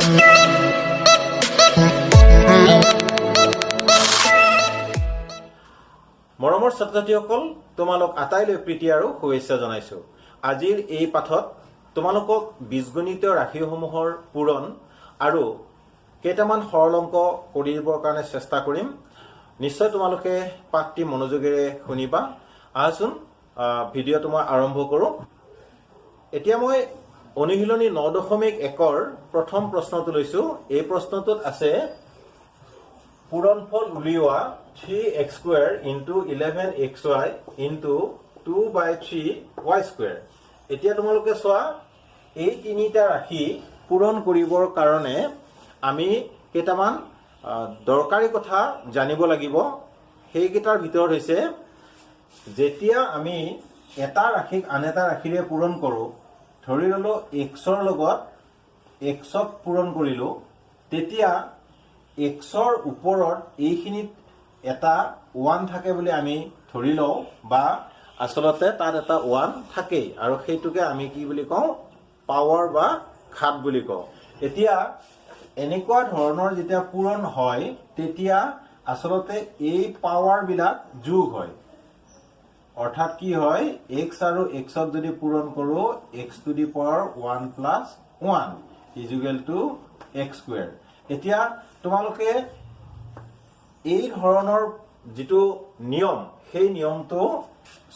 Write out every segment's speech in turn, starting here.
মৰমৰ ছাত্ৰ-ছাত্ৰীসকল, তোমালোক আটাইলৈ প্ৰীতি আৰু শুভেচ্ছা জনাইছো। আজিৰ এই পাঠত তোমালোকক বীজগণিতীয় ৰাশিসমূহৰ পূৰণ আৰু কেইটামান সৰল অংক কৰি দিবৰ কাৰণে চেষ্টা কৰিম। নিশ্চয় তোমালোকে পাঠটি মনোযোগেৰে শুনিবা। আহচোন ভিডিঅ'টো মই আৰম্ভ কৰোঁ। এতিয়া মই অনুশীলনী 9.1ৰ প্ৰথম প্ৰশ্নটো লৈছো। এই প্ৰশ্নটোত আছে পূৰণফল উলিওৱা 3x² * 11xy * 2/3y²। এতিয়া তোমালোকে চোৱা, এই তিনিটা ৰাশি পূৰণ কৰিবৰ কাৰণে আমি কেইটামান দৰকাৰী কথা জানিব লাগিব। সেইকেইটাৰ ভিতৰত হৈছে, যেতিয়া আমি এটা ৰাশিক আন এটা ৰাশিৰে পূৰণ কৰোঁ, ধৰি ললো xৰ লগত xক পূৰণ কৰিলোঁ, তেতিয়া xৰ ওপৰত এইখিনিত এটা 1 থাকে বুলি আমি ধৰি লওঁ, বা আচলতে তাত এটা 1 থাকেই, আৰু সেইটোকে আমি কি বুলি কওঁ? পাৱাৰ বা ঘাত বুলি কওঁ। এতিয়া এনেকুৱা ধৰণৰ যেতিয়া পূৰণ হয়, তেতিয়া আচলতে এই পাৱাৰবিলাক যোগ হয়। অৰ্থাৎ কি হয়, x আৰু xক যদি পূৰণ কৰোঁ, x⁴ 1 + 1 = x²। এতিয়া তোমালোকে এই ধৰণৰ যিটো নিয়ম, সেই নিয়মটো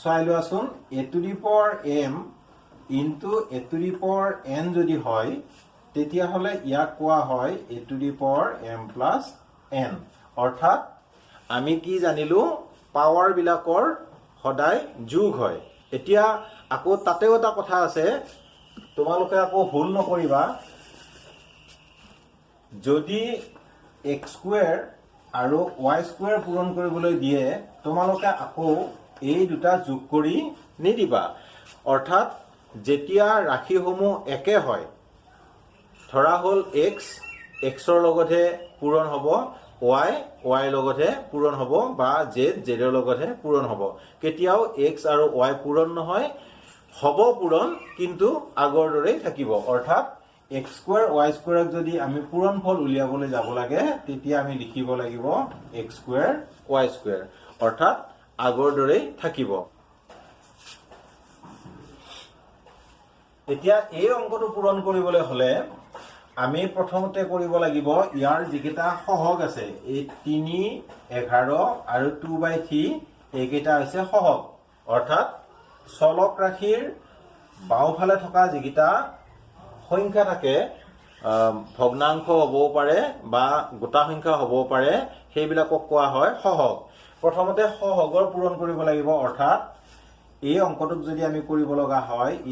চাই লোৱাচোন। a⁴m * a'n যদি হয়, তেতিয়াহ'লে ইয়াক কোৱা হয় a⁴m + n। অৰ্থাৎ আমি কি জানিলো? পাৱাৰবিলাকৰ সদায় যোগ হয়। এতিয়া আকৌ তাতেও এটা কথা আছে, তোমালোকে আকৌ ভুল নকৰিবা। যদি x² আৰু y² পূৰণ কৰিবলৈ দিয়ে, তোমালোকে আকৌ এই দুটা যোগ কৰি নিদিবা। অৰ্থাৎ যেতিয়া ৰাশিসমূহ একে হয়, ধৰা হ'ল xৰ লগতহে পূৰণ হ'ব, yৰ লগতহে পূৰণ হ'ব, বা zৰ লগতহে পূৰণ হ'ব। কেতিয়াও x আৰু y পূৰণ নহয়। হ'ব পূৰণ, কিন্তু আগৰ দৰেই থাকিব। অৰ্থাৎ x² y² যদি আমি পূৰণফল উলিয়াবলৈ যাব লাগে, তেতিয়া আমি লিখিব লাগিব x² y², অৰ্থাৎ আগৰ দৰেই থাকিব। এতিয়া এই অংকটো পূৰণ কৰিবলৈ হ'লে আমি প্ৰথমতে কৰিব লাগিব, ইয়াৰ যিকেইটা সহগ আছে, এই 3, 11 আৰু 2/3, এইকেইটা হৈছে সহগ। অৰ্থাৎ চলক ৰাশিৰ বাওঁফালে থকা যিকেইটা সংখ্যা থাকে, ভগ্নাংশ হ'বও পাৰে বা গোটা সংখ্যা হ'বও পাৰে, সেইবিলাকক কোৱা হয় সহগ। প্ৰথমতে সহগৰ পূৰণ কৰিব লাগিব। অৰ্থাৎ এই অংকটোক যদি আমি কৰিব লগা হয়, =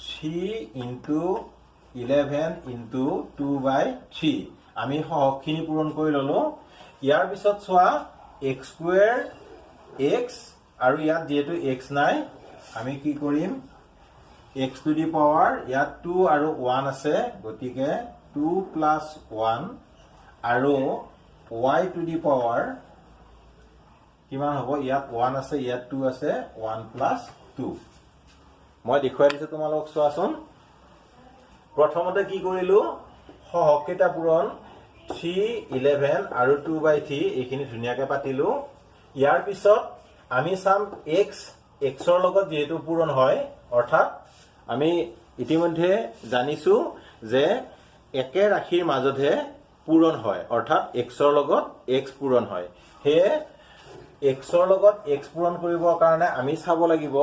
3 * 11 * 2/3। আমি সহগখিনি পূৰণ কৰি ললো। ইয়াৰ পিছত চোৱা, x² x, আৰু ইয়াত যিহেতু x নাই, আমি কি কৰিম? x⁴ ইয়াত 2 আৰু 1 আছে, গতিকে 2 + 1, আৰু y⁴ কিমান হ'ব? ইয়াত 1 আছে, ইয়াত 2 আছে, 1 + 2। মই দেখুৱাই দিছো, তোমালোক চোৱাচোন। প্ৰথমতে কি কৰিলো? সহগকেইটা পূৰণ 3, 11 আৰু 2/3, এইখিনি ধুনীয়াকে পাতিলো। ইয়াৰ পিছত আমি চাম xৰ লগত যিহেতু পূৰণ হয়, অৰ্থাৎ আমি ইতিমধ্যে জানিছো যে একে ৰাশিৰ মাজতহে পূৰণ হয়, অৰ্থাৎ xৰ লগত x পূৰণ হয়। সেয়ে xৰ লগত x পূৰণ কৰিবৰ কাৰণে আমি চাব লাগিব,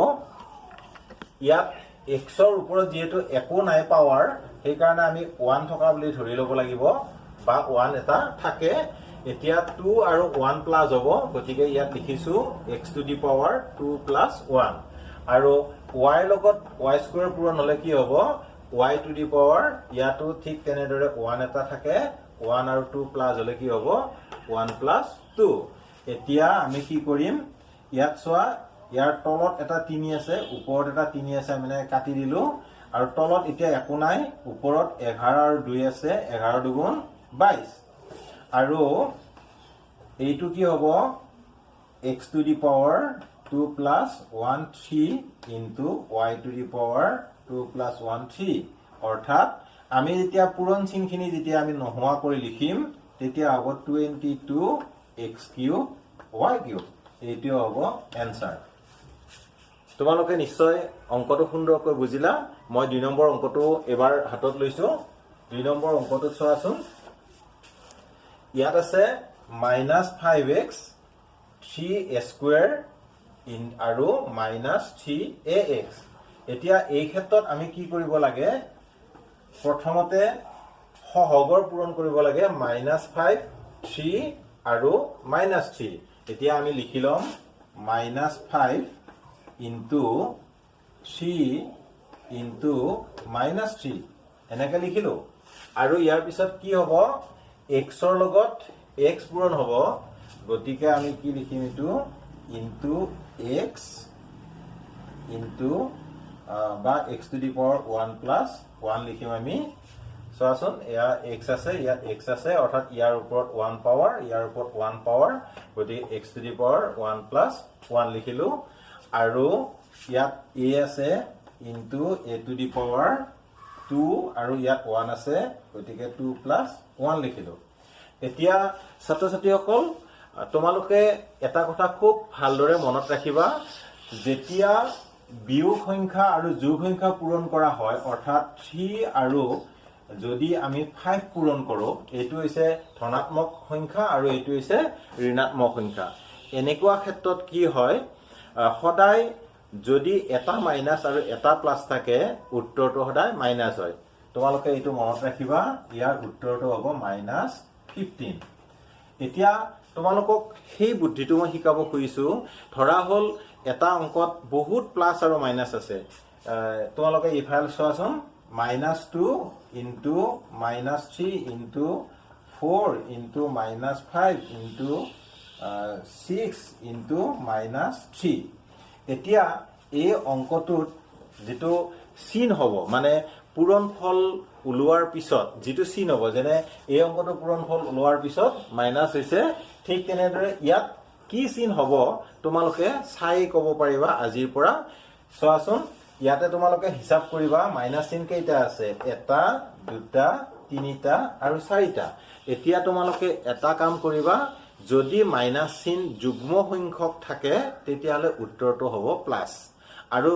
ইয়াত xৰ ওপৰত যিহেতু একো নাই পাৱাৰ, সেইকাৰণে আমি 1 থকা বুলি ধৰি ল'ব লাগিব, বা 1 এটা থাকে। এতিয়া 2 আৰু 1 প্লাছ হ'ব, গতিকে ইয়াত লিখিছো x⁴ 2 + 1। আৰু y লগত y² পূৰণ হ'লে কি হ'ব? y⁴, ইয়াতো ঠিক তেনেদৰে 1 এটা থাকে, 1 আৰু 2 প্লাছ হ'লে কি হ'ব? 1 + 2। এতিয়া আমি কি কৰিম? ইয়াত চোৱা, ইয়াৰ তলত এটা 3 আছে, ওপৰত এটা 3 আছে, আমি কাটি দিলো। আৰু তলত এতিয়া একো নাই, ওপৰত 11 আৰু 2 আছে, 11 × 2 = 22। আৰু এইটো কি হ'ব? x⁴ 2 + 1 3 * y⁴ 2 + 1 3। অৰ্থাৎ আমি যেতিয়া পূৰণ চিনখিনি যেতিয়া আমি নোহোৱা কৰি লিখিম তেতিয়া হ'ব 22x³ এইটো হ'ব এনসাৰ তোমালোকে নিশ্চয় অংকটো সুন্দৰকৈ বুজিলা মই 2 নম্বৰ অংকটো এবাৰ হাতত লৈছো 2 নম্বৰ অংকটো চোৱাচোন ইয়াত আছে -5x 3a² আৰু -3ax এতিয়া এই ক্ষেত্ৰত আমি কি কৰিব লাগে প্ৰথমতে সহগৰ পূৰণ কৰিব লাগে -5 3 আৰু -3 এতিয়া আমি লিখি লম -5 into 3 into -3 এনেকৈ লিখিলো আৰু ইয়াৰ পিছত কি হ'ব x ৰ লগত x পূৰণ হ'ব গতিকে আমি কি লিখিম এটো into x into বা x to the power 1 plus 1 লিখিম আমি চোৱাচোন এয়া x আছে ইয়াত x আছে অৰ্থাৎ ইয়াৰ ওপৰত 1 পাৱাৰ ইয়াৰ ওপৰত 1 পাৱাৰ গতিকে x to the power 1 plus 1 লিখিলো আৰু ইয়াত a আছে into a to the power 2 আৰু ইয়াত 1 আছে গতিকে 2 plus 1 লিখিলো এতিয়া ছাত্ৰ ছাত্ৰীসকল তোমালোকে এটা কথা খুব ভালদৰে মনত ৰাখিবা যেতিয়া বিয়োগ সংখ্যা আৰু যোগ সংখ্যা পূৰণ কৰা হয় অৰ্থাৎ 3 আৰু যদি আমি 5 পূৰণ কৰো এটো হৈছে ধনাত্মক সংখ্যা আৰু এটো হৈছে ঋণাত্মক সংখ্যা এনেকুৱা ক্ষেত্ৰত কি হয় সদায় যদি এটা মাইনাস আৰু এটা প্লাস থাকে উত্তৰটো সদায় মাইনাস হয় তোমালোকে এটো মনত ৰাখিবা ইয়াৰ উত্তৰটো হ'ব -15 এতিয়া তোমালোকক সেই বুদ্ধিটো মই শিকাব খুজিছো ধৰা হল এটা অংকত বহুত প্লাস আৰু মাইনাস আছে তোমালোকে ইফাল চোৱাচোন -2 into -3 into 4 into -5 into 6 into -3 এতিয়া এই অংকটোত যেটো চিন হ'ব মানে পূৰণফল ওলোৱাৰ পিছত যেটো চিন হ'ব যেনে এই অংকটো পূৰণফল ওলোৱাৰ পিছত মাইনাস হৈছে ঠিক তেনেদৰে ইয়াত কি চিন হ'ব তোমালোকে চাই ক'ব পাৰিবা আজিৰ পৰা চোৱাচোন ইয়াতে তোমালোকে হিসাব কৰিবা মাইনাস চিন কেইটা আছে এটা দুটা তিনিটা আৰু চাৰিটা এতিয়া তোমালোকে এটা কাম কৰিবা যদি মাইনাস চিন যুগ্ম সংখ্যক থাকে তেতিয়ালে উত্তৰটো হ'ব প্লাস আৰু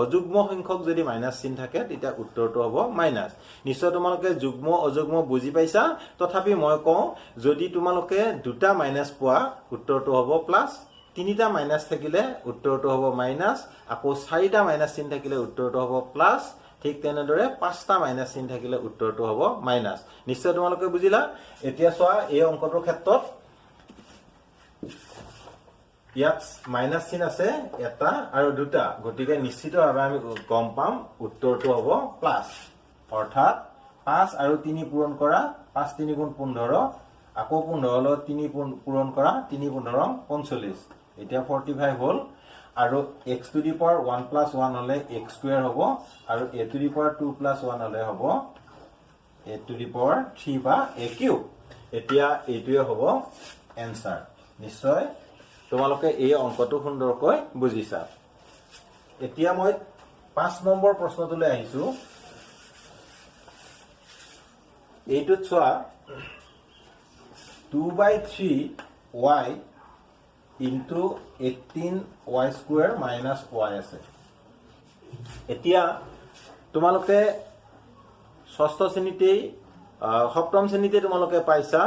অযুগ্ম সংখ্যক যদি মাইনাস চিন থাকে তেতিয়া উত্তৰটো হ'ব মাইনাস নিশ্চয় তোমালোকে যুগ্ম অযুগ্ম বুজি পাইছা তথাপি মই কওঁ যদি তোমালোকে দুটা মাইনাস পোৱা উত্তৰটো হ'ব প্লাস তিনিটা মাইনাস থাকিলে উত্তৰটো হ'ব মাইনাস আকৌ চাৰিটা মাইনাস চিন থাকিলে উত্তৰটো হ'ব প্লাস ঠিক তেনেদৰে পাঁচটা মাইনাস চিন থাকিলে উত্তৰটো হ'ব মাইনাস নিশ্চয় তোমালোকে বুজিলা এতিয়া চোৱা এই অংকটোৰ ক্ষেত্ৰত ইয়াত মাইনাস চিন আছে এটা আৰু দুটা গতিকে নিশ্চিতভাৱে আমি গম পাম উত্তৰটো হ'ব প্লাস অৰ্থাৎ 5 আৰু 3 পূৰণ কৰা 5 3 গুণ 15 আকৌ 15 লগত 3 পূৰণ কৰা 3 15 45 এতিয়া 45 হ'ল আৰু x to the power 1 plus 1 হলে x² হ'ব আৰু a to the power 2 plus 1 হলে হ'ব a to the power 3 বা a³ এতিয়া এইটোৱে হ'ব এনসাৰ নিশ্চয় তোমালোকে এই অংকটো সুন্দৰকৈ বুজিছা এতিয়া মই 5 নম্বৰ প্ৰশ্নটোলৈ আহিছো এইটোত চোৱা 2/3y into 18y² minus y আছে এতিয়া তোমালোকে ষষ্ঠ শ্ৰেণীতেই সপ্তম শ্ৰেণীতে তোমালোকে পাইছা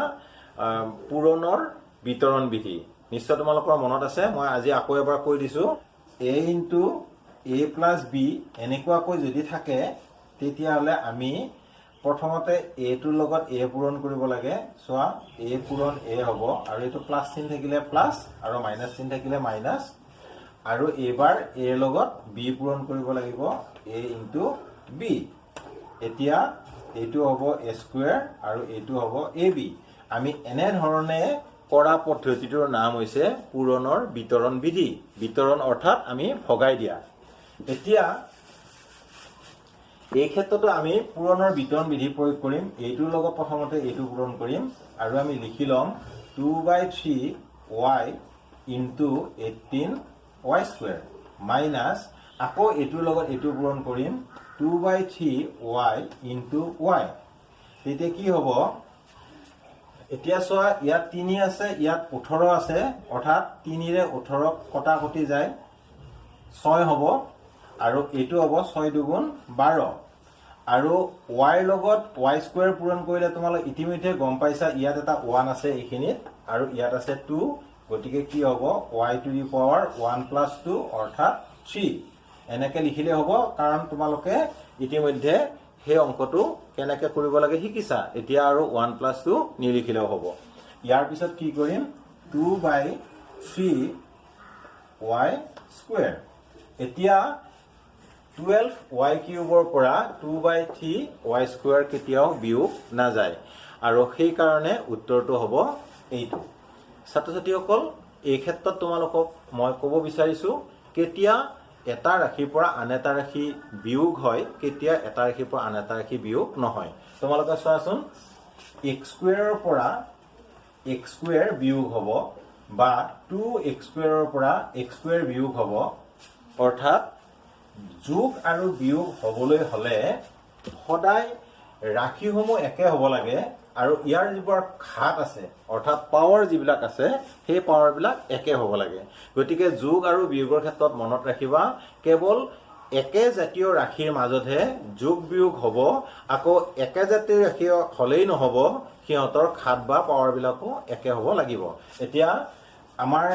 পূৰণৰ বিতৰণ বিধি নিশ্চয় তোমালোকৰ মনত আছে মই আজি আকৌ এবাৰ কৈ দিছো a into a plus b এনেকুৱাকৈ যদি থাকে তেতিয়াহলে আমি প্ৰথমতে a টোৰ লগত a পূৰণ কৰিব লাগে সোৱা a পূৰণ a হ'ব আৰু এটো প্লাস চিন থাকিলে প্লাস আৰু মাইনাস চিন থাকিলে মাইনাস আৰু এবাৰ a ৰ লগত b পূৰণ কৰিব লাগিব a into b এতিয়া এটো হ'ব a² আৰু এটো হ'ব ab আমি এনে ধৰণে কৰা পদ্ধতিটোৰ নাম হৈছে পূৰণৰ বিতৰণ বিধি বিতৰণ অৰ্থাৎ আমি ভগাই দিয়া এতিয়া এই ক্ষেত্ৰটো আমি পূৰণৰ বিতৰণ বিধি প্ৰয়োগ কৰিম এইটোৰ লগত প্ৰথমতে এইটো পূৰণ কৰিম আৰু আমি লিখি লম 2/3y into 18y² মাইনাস আকৌ এইটোৰ লগত এইটো পূৰণ কৰিম 2/3y ইনটু y তেতিয়া কি হ'ব এতিয়া চোৱা ইয়াত 3 আছে ইয়াত 18 আছে অৰ্থাৎ 3 ৰে 18 কটাকটি যায় 6 হ'ব আৰু এইটো হ'ব 6 দুগুণ 12 আৰু y লগত y স্কয়াৰ পূৰণ কৰিলে তোমালোক ইতিমধ্যে গম পাইছা ইয়াত এটা 1 আছে এইখিনিত আৰু ইয়াত আছে 2 গতিকে কি হ'ব y টু দি পাৱাৰ 1 + 2 অৰ্থাৎ 3 এনেকৈ লিখিলে হ'ব কাৰণ তোমালোকে ইতিমধ্যে সেই অংকটো কেনেকৈ কৰিব লাগে শিকিছা এতিয়া আৰু 1 + 2 নিলিখিলেও হ'ব ইয়াৰ পিছত কি কৰিম 2/3y স্কয়াৰ এতিয়া 12y কিউবৰ পৰা 2/3y স্কয়াৰ কেতিয়াও বিয়োগ নাযায় আৰু সেই কাৰণে উত্তৰটো হ'ব এইটো ছাত্ৰ ছাত্ৰীসকল এই ক্ষেত্ৰত তোমালোকক মই ক'ব বিচাৰিছো কেতিয়া এটা ৰাশিৰ পৰা আন এটা ৰাশি বিয়োগ হয় কেতিয়া এটা ৰাশিৰ পৰা আন এটা ৰাশি বিয়োগ নহয় তোমালোকে চোৱাচোন x স্কয়াৰৰ পৰা x স্কয়াৰ বিয়োগ হ'ব বা 2x স্কয়াৰৰ পৰা x স্কয়াৰ বিয়োগ হ'ব অৰ্থাৎ যোগ আৰু বিয়োগ হ'বলৈ হলে সদায় ৰাশিসমূহ একে হ'ব লাগে আৰু ইয়াৰ যিবোৰ ঘাত আছে অৰ্থাৎ পাৱাৰ যিবিলাক আছে সেই পাৱাৰবিলাক একে হ'ব লাগে গতিকে যোগ আৰু বিয়োগৰ ক্ষেত্ৰত মনত ৰাখিবা কেৱল একে জাতীয় ৰাশিৰ মাজতহে যোগ বিয়োগ হ'ব আকৌ একে জাতীয় ৰাশি হলেই নহ'ব সিহঁতৰ ঘাত বা পাৱাৰবিলাকো একে হ'ব লাগিব এতিয়া আমাৰ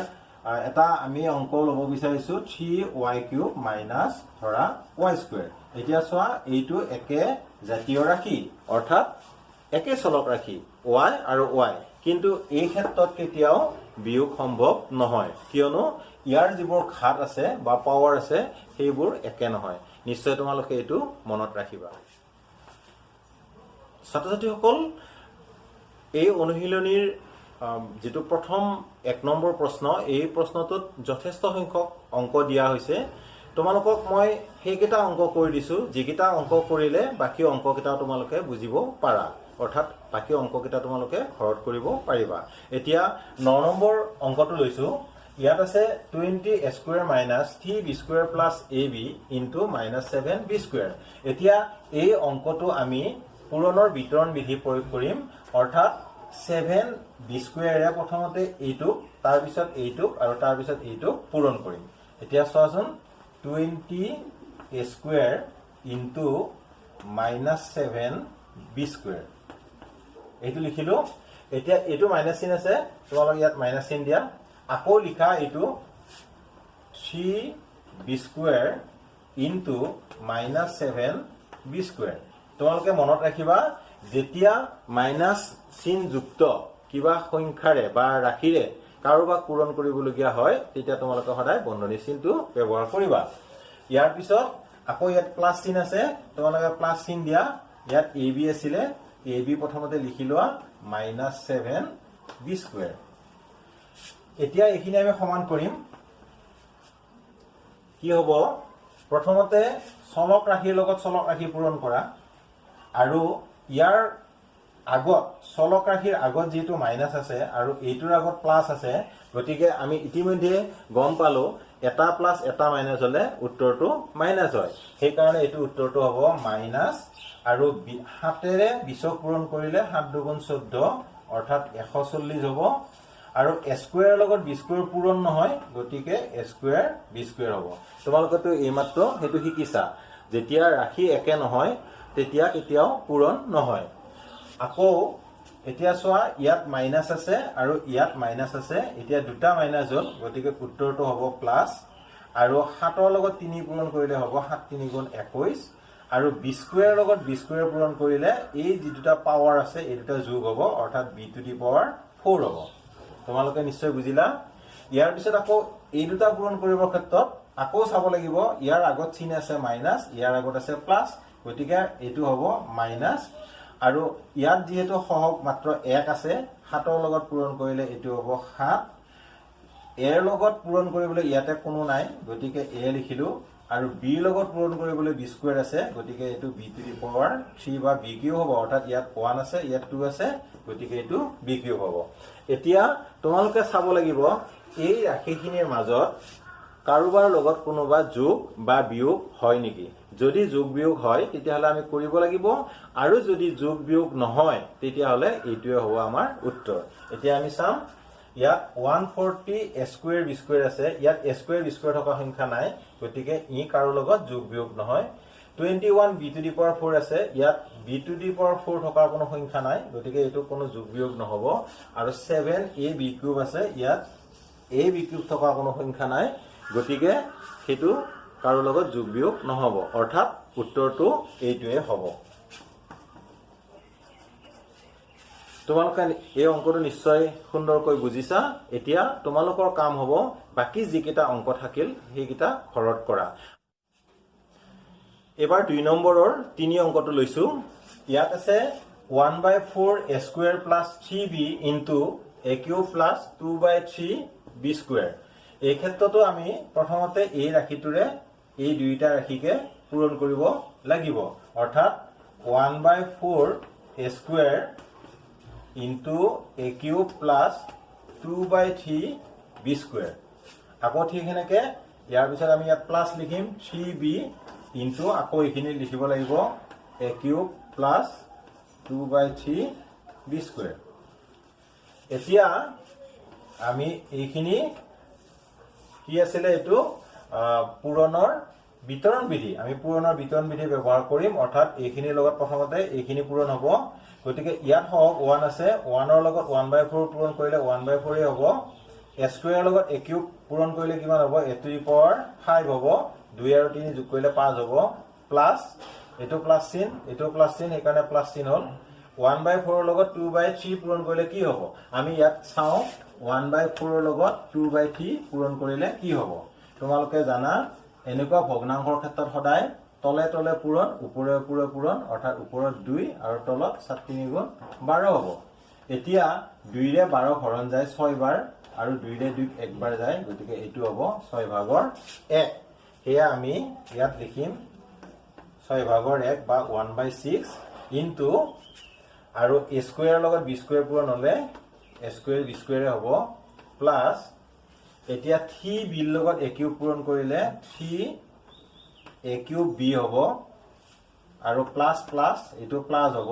এটা আমি অংক ল'ব বিচাৰিছো 3y³ মাইনাছ ধৰা y স্কয়াৰ এতিয়া চোৱা এইটো একে জাতীয় ৰাশি অৰ্থাৎ একে চলক ৰাশি y আৰু y কিন্তু এই ক্ষেত্ৰত কেতিয়াও বিয়োগ সম্ভৱ নহয় কিয়নো ইয়াৰ যিবোৰ ঘাত আছে বা পাৱাৰ আছে সেইবোৰ একে নহয় নিশ্চয় তোমালোকে এইটো মনত ৰাখিবা ছাত্ৰ ছাত্ৰীসকল এই অনুশীলনীৰ যেটো প্ৰথম 1 নম্বৰ প্ৰশ্ন এই প্ৰশ্নটোত যথেষ্ট সংখ্যক অংক দিয়া হৈছে তোমালোকক মই সেইকেইটা অংক কৰি দিছো যিকেইটা অংক কৰিলে বাকি অংককেইটা তোমালোকে বুজিব পাৰা অৰ্থাৎ বাকি অংককেইটা তোমালোকে ঘৰত কৰিব পাৰিবা এতিয়া 9 নম্বৰ অংকটো লৈছো ইয়াত আছে 20a² - 3b² + ab * -7b² এতিয়া এই অংকটো আমি পূৰণৰ বিতৰণ বিধি প্ৰয়োগ কৰিম অৰ্থাৎ 7b² ৰে প্ৰথমতে এইটো তাৰ পিছত এইটো আৰু তাৰ পিছত এইটো পূৰণ কৰিম এতিয়া চোৱাচোন 20a² * -7b² এইটো লিখিলো এতিয়া এইটো মাইনাস চিন আছে তোমালোক ইয়াত মাইনাস চিন দিয়া আকৌ লিখা এইটো 3b² * -7b² তোমালোকে মনত ৰাখিবা যেতিয়া মাইনাস চিন যুক্ত কিবা সংখ্যাৰে বা ৰাশিৰে কাৰোবাক পূৰণ কৰিবলগীয়া হয় তেতিয়া তোমালোকে সদায় বন্ধনী চিনটো ব্যৱহাৰ কৰিবা ইয়াৰ পিছত আকৌ ইয়াত প্লাস চিন আছে তোমালোকে প্লাস চিন দিয়া ইয়াত ab আছিল ab প্ৰথমতে লিখি লোৱা -7b² এতিয়া এইখিনি আমি সমান কৰিম কি হ'ব প্ৰথমতে চলক ৰাশিৰ লগত চলক ৰাশি পূৰণ কৰা আৰু ইয়াৰ আগত চলক ৰাশিৰ আগত যেটো মাইনাস আছে আৰু এইটোৰ আগত প্লাস আছে গতিকে আমি ইতিমধ্যে গম পালো এটা প্লাস এটা মাইনাস হলে উত্তৰটো মাইনাস হয় সেই কাৰণে এইটো উত্তৰটো হ'ব মাইনাস আৰু 7 ৰে 20 পূৰণ কৰিলে 7 দুগুণ 14 অৰ্থাৎ 140 হ'ব আৰু a স্কয়াৰৰ লগত b স্কয়াৰ পূৰণ নহয় গতিকে a স্কয়াৰ b স্কয়াৰ হ'ব তোমালোকটো এইমাত্ৰ হেতু শিকিছা যেতিয়া ৰাশি একে নহয় তেতিয়া কেতিয়াও পূৰণ নহয় আকৌ এতিয়া চোৱা ইয়াত মাইনাস আছে আৰু ইয়াত মাইনাস আছে এতিয়া দুটা মাইনাস হ'ল গতিকে উত্তৰটো হ'ব প্লাস আৰু 7 ৰ লগত 3 পূৰণ কৰিলে হ'ব 7 3 গুণ 21 আৰু b স্কয়াৰৰ লগত b স্কয়াৰ পূৰণ কৰিলে এই যে দুটা পাৱাৰ আছে এই দুটা যোগ হ'ব অৰ্থাৎ b টু দি পাৱাৰ 4 হ'ব তোমালোকে নিশ্চয় বুজিলা ইয়াৰ পিছত আকৌ এই দুটা পূৰণ কৰিবৰ ক্ষেত্ৰত আকৌ চাব লাগিব ইয়াৰ আগত চিন আছে মাইনাস ইয়াৰ আগত আছে প্লাস গতিকে এইটো হ'ব মাইনাস আৰু ইয়াত যেহেতু সহগ মাত্ৰ 1 আছে 7 ৰ লগত পূৰণ কৰিলে এইটো হ'ব 7 এৰ লগত পূৰণ কৰিবলৈ ইয়াতে কোনো নাই গতিকে a লিখিলো আৰু b লগত পূৰণ কৰিবলৈ b স্কয়াৰ আছে গতিকে এইটো b টু দি পাৱাৰ 3 বা b³ হ'ব অৰ্থাৎ ইয়াত 1 আছে ইয়াত 2 আছে গতিকে এইটো b³ হ'ব এতিয়া তোমালোকে চাব লাগিব এই ৰাশিখিনিৰ মাজত কাৰোবাৰ লগত কোনোবা যোগ বা বিয়োগ হয় নেকি যদি যোগ বিয়োগ হয় তেতিয়াহলে আমি কৰিব লাগিব আৰু যদি যোগ বিয়োগ নহয় তেতিয়াহলে এইটোৱে হ'ব আমাৰ উত্তৰ এতিয়া আমি চাম ইয়াত 140 স্কয়াৰ বি স্কয়াৰ আছে ইয়াত স্কয়াৰ বি স্কয়াৰ থকা সংখ্যা নাই গতিকে ই কাৰো লগত যোগ বিয়োগ নহয় 21 বি টু দি পাৱাৰ 4 আছে ইয়াত বি টু দি পাৱাৰ 4 থকা কোনো সংখ্যা নাই গতিকে এইটো কোনো যোগ বিয়োগ নহব আৰু 7 এ বি কিউব আছে ইয়াত এ বি কিউব থকা কোনো সংখ্যা নাই গতিকে হেতু কাৰো লগত যোগ বিয়োগ নহব অৰ্থাৎ উত্তৰটো এইটোৱে হ'ব তোমালোকে এই অংকটো নিশ্চয় সুন্দৰকৈ বুজিছা এতিয়া তোমালোকৰ কাম হ'ব বাকি যিকেইটা অংক থাকিল সেইকেইটা ঘৰত কৰা এবাৰ 2 নম্বৰৰ 3 অংকটো লৈছো ইয়াত আছে 1/4 a square plus 3b into a cube plus 2/3 b square এই ক্ষেত্ৰতো আমি প্ৰথমতে এই ৰাশিটোৰে এই দুইটা ৰাশিকে পূৰণ কৰিব লাগিব অৰ্থাৎ 1/4 a square into a cube plus 2/3 b square আকৌ ঠিক হেনেকে ইয়াৰ পিছত আমি ইয়াত প্লাস লিখিম 3b into আকৌ এইখিনি লিখিব লাগিব a cube plus 2/3 b square এতিয়া আমি এইখিনি কি আছিল এটো পূৰণৰ বিতৰণ বিধি আমি পূৰণৰ বিতৰণ বিধি ব্যৱহাৰ কৰিম অৰ্থাৎ এইখিনিৰ লগত প্ৰথমতে এইখিনি পূৰণ হ'ব গতিকে ইয়াত হওক 1 আছে 1 ৰ লগত 1/4 পূৰণ কৰিলে 1/4 এ হ'ব a স্কয়াৰ লগত a কিউব পূৰণ কৰিলে কিমান হ'ব a টু দি পাৱাৰ 5 হ'ব 2 আৰু 3 যোগ কৰিলে 5 হ'ব প্লাস এটো প্লাস চিন সেইকাৰণে প্লাস চিন হ'ল 1/4 ৰ লগত 2/3 পূৰণ কৰিলে কি হ'ব আমি ইয়াত চাও 1/4 ৰ লগত 2/3 পূৰণ কৰিলে কি হ'ব তোমালোকে জানা এনেকুৱা ভগ্নাংশৰ ক্ষেত্ৰত সদায় তলে তলে পূৰণ ওপৰে ওপৰে পূৰণ অৰ্থাৎ ওপৰত 2 আৰু তলত 7 গুণ 12 হ'ব এতিয়া 2 ৰে 12 হৰণ যায় 6 বাৰ আৰু 2 ৰে 2 একবাৰ যায় গতিকে এইটো হ'ব 6 ভাগৰ 1 হেয়া আমি ইয়াত লিখিম 6 ভাগৰ 1 বা 1/6 ইনটু আৰু a স্কয়াৰ লগত b স্কয়াৰ পূৰণ হলে a স্কয়াৰ b স্কয়াৰ হ'ব প্লাস এতিয়া 3b ৰ লগত a কিউব পূৰণ কৰিলে 3 a কিউব b হ'ব আৰু প্লাস প্লাস এটো প্লাস হ'ব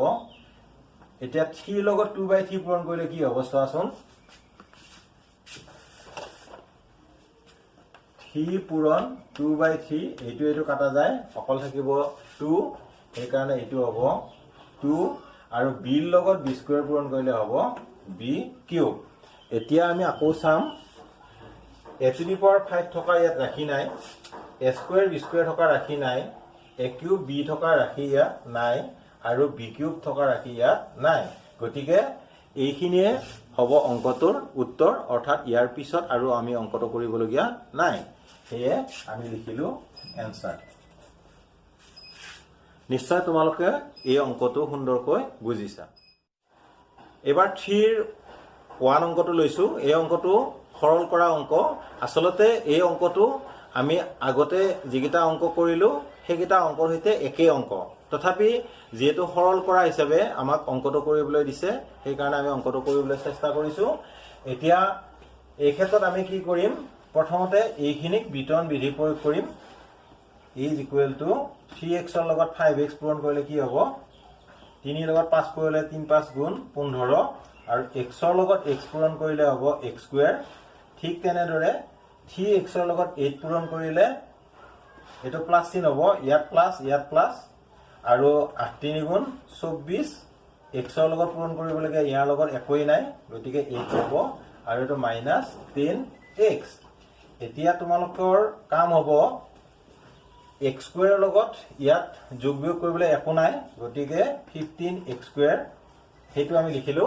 এতিয়া 3 ৰ লগত 2/3 পূৰণ কৰিলে কি হ'ব চোৱাচোন 3 পূৰণ 2/3 এটো কাটা যায় অকল থাকিব 2 এই কাৰণে এটো হ'ব 2 আৰু b ৰ লগত b স্কয়াৰ পূৰণ কৰিলে হ'ব b কিউব এতিয়া আমি আকৌ চাম a টু দি পাৱাৰ 5 থকা ইয়াত ৰাখি নাই a স্কয়াৰ b স্কয়াৰ থকা ৰাখি নাই a কিউব b থকা ৰাখি ইয়াত নাই আৰু b কিউব থকা ৰাখি ইয়াত নাই গতিকে এইখিনিয়ে হ'ব অংকটোৰ উত্তৰ অৰ্থাৎ ইয়াৰ পিছত আৰু আমি অংকটো কৰিবলগীয়া নাই হেয়ে আমি লিখিলো এনসাৰ নিশ্চয় তোমালোকে এই অংকটো সুন্দৰকৈ বুজিছা এবাৰ 3 ৰ 1 অংকটো লৈছো এই অংকটো সৰল কৰা অংক আসলতে এই অংকটো আমি আগতে যিকেইটা অংক কৰিলো সেইকেইটা অংকৰ সৈতে একেই অংক তথাপি যেহেতু সৰল কৰা হিচাপে আমাক অংকটো কৰিবলৈ দিছে সেই কাৰণে আমি অংকটো কৰিবলৈ চেষ্টা কৰিছো এতিয়া এই ক্ষেত্ৰত আমি কি কৰিম প্ৰথমতে এইখিনিক বিতৰণ বিধি প্ৰয়োগ কৰিম is equal to 3x ৰ লগত 5x পূৰণ কৰিলে কি হ'ব 3 ৰ লগত 5 কৰিলে 3 5 গুণ 15 আৰু x ৰ লগত x পূৰণ কৰিলে হ'ব x স্কয়াৰ ঠিক তেনেদৰে 3x ৰ লগত 8 পূৰণ কৰিলে এটো প্লাস চিন হ'ব ইয়াত প্লাস আৰু 8 3 গুণ 24 x ৰ লগত পূৰণ কৰিবলগীয়া ইয়াৰ লগত একোই নাই গতিকে 8 হ'ব আৰু এটো -10x এতিয়া তোমালোকৰ কাম হ'ব x স্কয়াৰ লগত ইয়াত যোগ বিয়োগ কৰিবলৈ একো নাই গতিকে 15x স্কয়াৰ হেতু আমি লিখিলো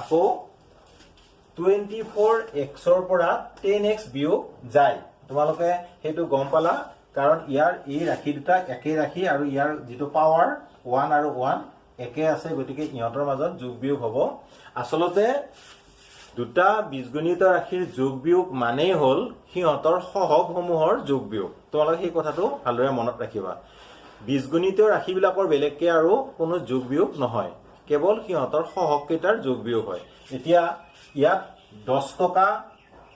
আকৌ 24x ৰ পৰা 10x বিয়োগ যায় তোমালোকে হেতু গম পালা কাৰণ ইয়াৰ এই ৰাশি দুটা একে ৰাশি আৰু ইয়াৰ যেটো পাৱাৰ 1 আৰু 1 একে আছে গতিকে ইহঁতৰ মাজত যোগ বিয়োগ হ'ব আসলতে দুটা বীজগণিত ৰাশিৰ যোগ বিয়োগ মানে হল সিহঁতৰ সহগসমূহৰ যোগ বিয়োগ তোমালোকে এই কথাটো ভালদৰে মনত ৰাখিবা বীজগণিত ৰাশিবিলাকৰ বেলেগকে আৰু কোনো যোগ বিয়োগ নহয় কেৱল সিহঁতৰ সহগকেইটাৰ যোগ বিয়োগ হয় এতিয়া ইয়াত 10 টকা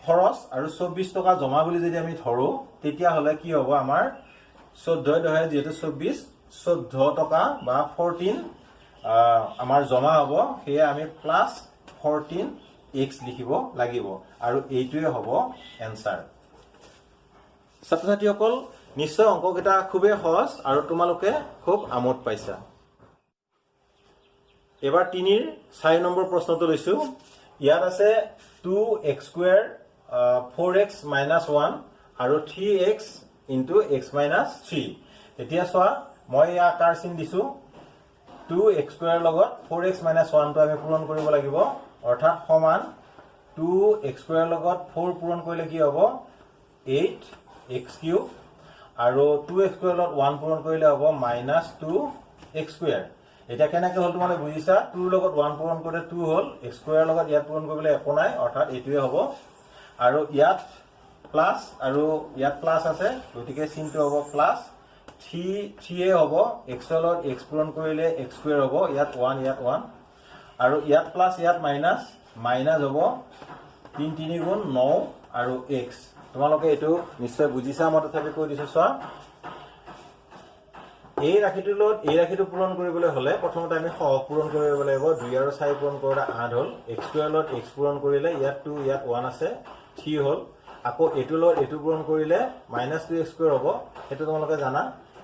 খৰচ আৰু 24 টকা জমা বুলি যদি আমি ধৰো তেতিয়াহ'লে কি হ'ব আমাৰ 14 যেহেতু 24 14 টকা বা 14 আমাৰ জমা হ'ব সেয়ে আমি প্লাস 14x লিখিব লাগিব আৰু এইটোৱে হ'ব এনসাৰ ছাত্ৰ-ছাত্ৰীসকল নিশ্চয় অংককেইটা খুবেই সহজ আৰু তোমালোকে খুব আমোদ পাইছা এবাৰ 3 4 নম্বৰ প্ৰশ্নটো লৈছো ইয়াত আছে 2x² 4x - 1 আৰু 3x * x - 3 এতিয়া চোৱা মই এই আকাৰ চিন দিছো 2x² লগত 4x - 1 টো আমি পূৰণ কৰিব লাগিব অৰ্থাৎ সমান 2x² লগত 4 পূৰণ কৰিলে কি হ'ব 8x³ আৰু 2x² লগত 1 পূৰণ কৰিলে হ'ব -2x²। এতিয়া কেনেকৈ হ'ল তোমালোকে বুজিছা 2 লগত 1 পূৰণ কৰিলে 2 হ'ল x² লগত ইয়াত পূৰণ কৰিবলৈ একো নাই অৰ্থাৎ এইটোৱে হ'ব আৰু ইয়াত প্লাস আৰু ইয়াত প্লাস আছে গতিকে চিনটো হ'ব প্লাস 3 হ'ব x লগত x পূৰণ কৰিলে x² হ'ব ইয়াত 1 ইয়াত 1 আৰু ইয়াত প্লাস ইয়াত মাইনাস মাইনাস হ'ব 3 3 গুণ 9 আৰু x তোমালোকে এটো নিশ্চয় বুজিছা মই তথাপি কৈ দিছো চোৱা এই ৰাশিটোৰ লগত এই ৰাশিটো পূৰণ কৰিবলৈ হলে প্ৰথমতে আমি সহগ পূৰণ কৰিব লাগিব 2 আৰু 4 পূৰণ কৰিলে 8 হ'ল x² লগত x পূৰণ কৰিলে ইয়াত 2 ইয়াত 1 আছে 3 হ'ল আকৌ এটোৰ লগত এটো পূৰণ কৰিলে -2x² হ'ব এটো তোমালোকে জানা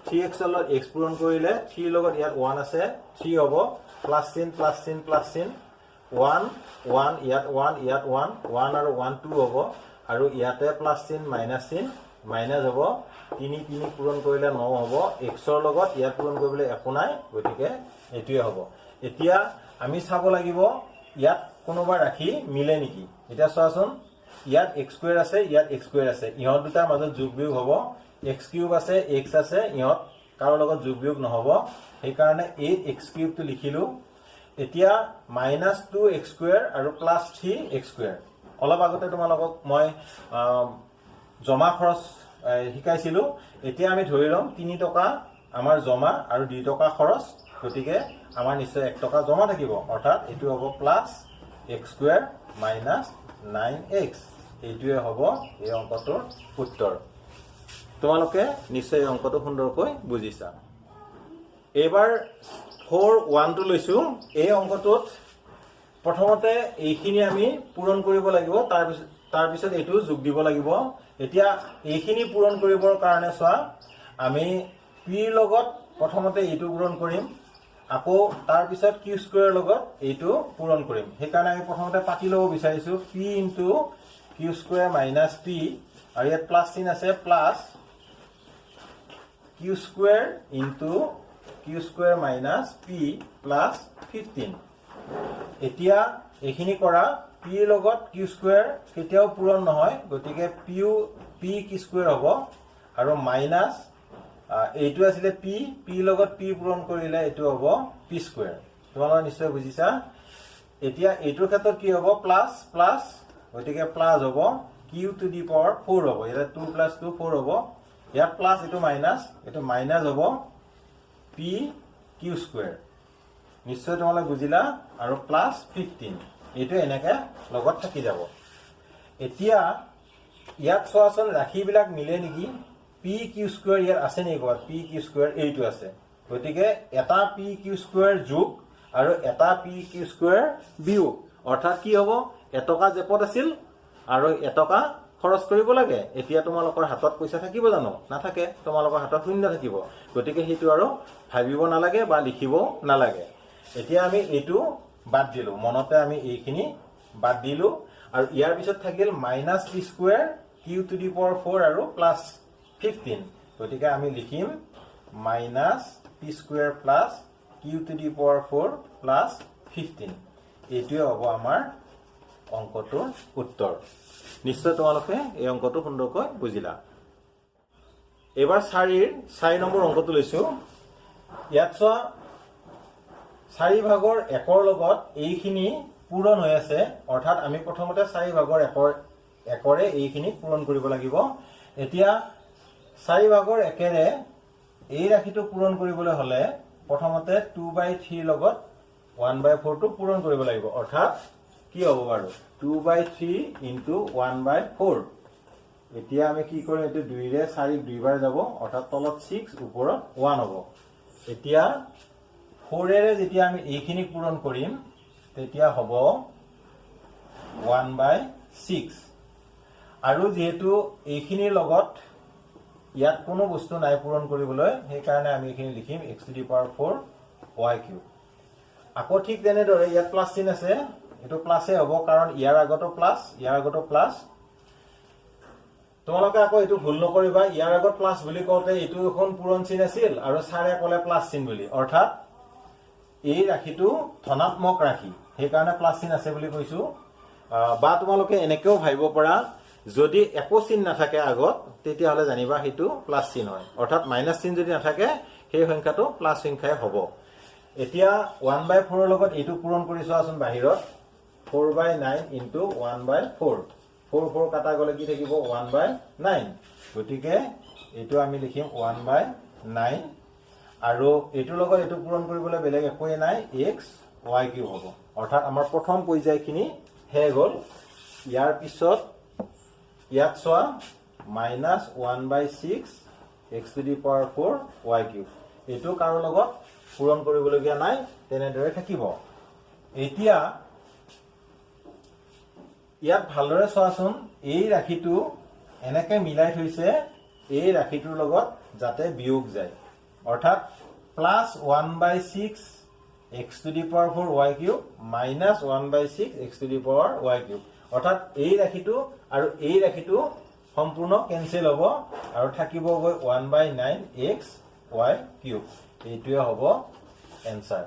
3x লগত x পূৰণ কৰিলে 3 লগত ইয়াত 1 আছে 3 হ'ব প্লাস চিন 1 1 ইয়াত 1 ইয়াত 1 1 আৰু 1 2 হ'ব আৰু ইয়াতে প্লাস চিন মাইনাস হ'ব 3 3 পূৰণ কৰিলে 9 হ'ব x ৰ লগত ইয়াত পূৰণ কৰিবলৈ একো নাই গতিকে এটোৱে হ'ব এতিয়া আমি চাব লাগিব ইয়াত কোনোবা ৰাখি মিলে নেকি এটা চোৱাচোন ইয়াত x² আছে ইয়াত x² আছে ইহত দুটাৰ মাজত যোগ বিয়োগ হ'ব x³ আছে x আছে ইহত কাৰো লগত যোগ বিয়োগ নহব সেই কাৰণে 8x³ টো লিখিলো এতিয়া -2x² আৰু +3x² অলপ আগতে তোমালোকক মই জমা খৰচ শিকাইছিলো এতিয়া আমি ধৰি লম 3 টকা আমাৰ জমা আৰু 2 টকা খৰচ গতিকে আমাৰ নিশ্চয় 1 টকা জমা থাকিব অৰ্থাৎ এটো হ'ব +x² - 9x এইটোৱে হ'ব এই অংকটোৰ উত্তৰ তোমালোকে নিশ্চয় এই অংকটো সুন্দৰকৈ বুজিছা এবাৰ 4 1 টো লৈছো এই অংকটোত প্ৰথমতে এইখিনি আমি পূৰণ কৰিব লাগিব তাৰ পিছত এটো যোগ দিব লাগিব এতিয়া এইখিনি পূৰণ কৰিবৰ কাৰণে চোৱা আমি p ৰ লগত প্ৰথমতে এইটো পূৰণ কৰিম আকৌ তাৰ পিছত q² লগত এইটো পূৰণ কৰিম সেই কাৰণে আমি প্ৰথমতে পাতি লব বিচাৰিছো p * q² - p আৰু ইয়াত প্লাস চিন আছে প্লাস q² * p প্লাস 15 এতিয়া এইখিনি কৰা p ৰ লগত q² কেতিয়াও পূৰণ নহয় গতিকে p q² হ'ব আৰু মাইনাস এইটো আছিল p লগত p পূৰণ কৰিলে এইটো হ'ব p² তোমালোকে নিশ্চয় বুজিছা এতিয়া এইটোৰ ক্ষেত্ৰত কি হ'ব প্লাস প্লাস গতিকে প্লাস হ'ব q⁴ হ'ব এটা 2 + 2 4 হ'ব ইয়াত প্লাস এইটো মাইনাস হ'ব p q² নিশ্চয় তোমালোকে বুজিলা আৰু প্লাস 15 এইটো এনেকে লগত থাকি যাব এতিয়া ইয়াত চোৱাচোন ৰাশিবিলাক মিলে নেকি p q² ইয়াত আছে নেকি ক'ত p q² এইটো আছে গতিকে এটা p q² যোগ আৰু এটা p q² বিয়োগ অৰ্থাৎ কি হ'ব এটকা জেপত আছিল আৰু এটকা খৰচ কৰিব লাগে এতিয়া তোমালোকৰ হাতত পইচা থাকিব জানো নাথাকে তোমালোকৰ হাতত শূন্য থাকিব গতিকে হেতু আৰু ভাবিব নালাগে বা লিখিব নালাগে এতিয়া আমি এটো বাদ দিলো মনতে আমি এইখিনি বাদ দিলো আৰু ইয়াৰ পিছত থাকিল -p² q⁴ আৰু +15 গতিকে আমি লিখিম -p² q⁴ +15 এইটোৱে হ'ব আমাৰ অংকটোৰ উত্তৰ নিশ্চয় তোমালোকে এই অংকটো সুন্দৰকৈ বুজিলা এবাৰ 4 নম্বৰ অংকটো লৈছো ইয়াত চোৱা 4 ভাগৰ 1 লগত এইখিনি পূৰণ হৈ আছে অৰ্থাৎ আমি প্ৰথমতে 4 ভাগৰ 1ৰে এইখিনি পূৰণ কৰিব লাগিব এতিয়া 4 ভাগৰ 1ৰে এই ৰাশিটো পূৰণ কৰিবলৈ হলে প্ৰথমতে 2/3 লগত 1/4 টো পূৰণ কৰিব লাগিব অৰ্থাৎ কি হ'ব বাৰু 2/3 * 1/4 এতিয়া আমি কি কৰিম, এইটো 2 ৰে 4 দুইবাৰ যাব, অৰ্থাৎ তলত 6 ওপৰত 1 হ'ব। এতিয়া 4 ৰে যেতিয়া আমি এইখিনি পূৰণ কৰিম তেতিয়া হ'ব 1/6 আৰু যেহেতু এইখিনিৰ লগত ইয়াত কোনো বস্তু নাই পূৰণ কৰিবলৈ, সেইকাৰণে আমি এইখিনি লিখিম x⁴ y³ আকৌ ঠিক তেনেদৰে ইয়াত প্লাছ চিন আছে, এইটো প্লাছে হ'ব কাৰণ ইয়াৰ আগতো প্লাছ ইয়াৰ আগতো প্লাছ। তোমালোকে আকৌ এইটো ভুল নকৰিবা, ইয়াৰ আগত প্লাছ বুলি কওঁতে এইটো এখন পূৰণ চিন আছিল আৰু ছাৰে ক'লে প্লাছ চিন বুলি, অৰ্থাৎ এই ৰাশিটো ধনাত্মক ৰাশি, সেইকাৰণে প্লাছ চিন আছে বুলি কৈছো। বা তোমালোকে এনেকেও ভাবিব পাৰা, যদি একো চিন নাথাকে আগত তেতিয়াহ'লে জানিবা সেইটো প্লাছ চিন হয়, অৰ্থাৎ মাইনাছ চিন যদি নাথাকে সেই সংখ্যাটো প্লাছ সংখ্যাই হ'ব। এতিয়া 1/4 লগত এইটো পূৰণ কৰি চোৱাচোন বাহিৰত, 4/9 × 1/4, 4 4 কাটা গ'লে কি থাকিব 1/9, গতিকে এইটো আমি লিখিম 1/9 আৰু এইটোৰ লগত এইটো পূৰণ কৰিবলৈ বেলেগ একোৱেই নাই, x y³ হ'ব। অৰ্থাৎ আমাৰ প্ৰথম পৰ্যায়খিনি শেষ হ'ল। ইয়াৰ পিছত ইয়াত চোৱা -1/6 x⁴ y³, এইটো কাৰো লগত পূৰণ কৰিবলগীয়া নাই, তেনেদৰে থাকিব। এতিয়া ইয়াত ভালদৰে চোৱাচোন, এই ৰাশিটো এনেকে মিলাই থৈছে এই ৰাশিটোৰ লগত যাতে বিয়োগ যায়, অৰ্থাৎ +1/6 x⁴ y³ -1/6 x⁴ y³, অৰ্থাৎ এই ৰাশিটো আৰু এই ৰাশিটো সম্পূৰ্ণ কেনচেল হ'ব আৰু থাকিবগৈ 1/9 x y³। এইটোৱে হ'ব এনসাৰ।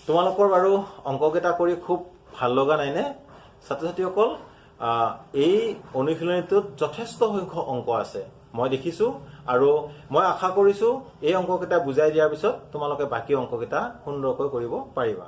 তোমালোকৰ বাৰু অংককেইটা কৰি খুব ভাল লগা নাইনে ছাত্ৰ ছাত্ৰীসকল? এই অনুশীলনীটোত যথেষ্ট সংখ্যক অংক আছে মই দেখিছো, আৰু মই আশা কৰিছো এই অংককেইটা বুজাই দিয়াৰ পিছত তোমালোকে বাকী অংককেইটা সুন্দৰকৈ কৰিব পাৰিবা।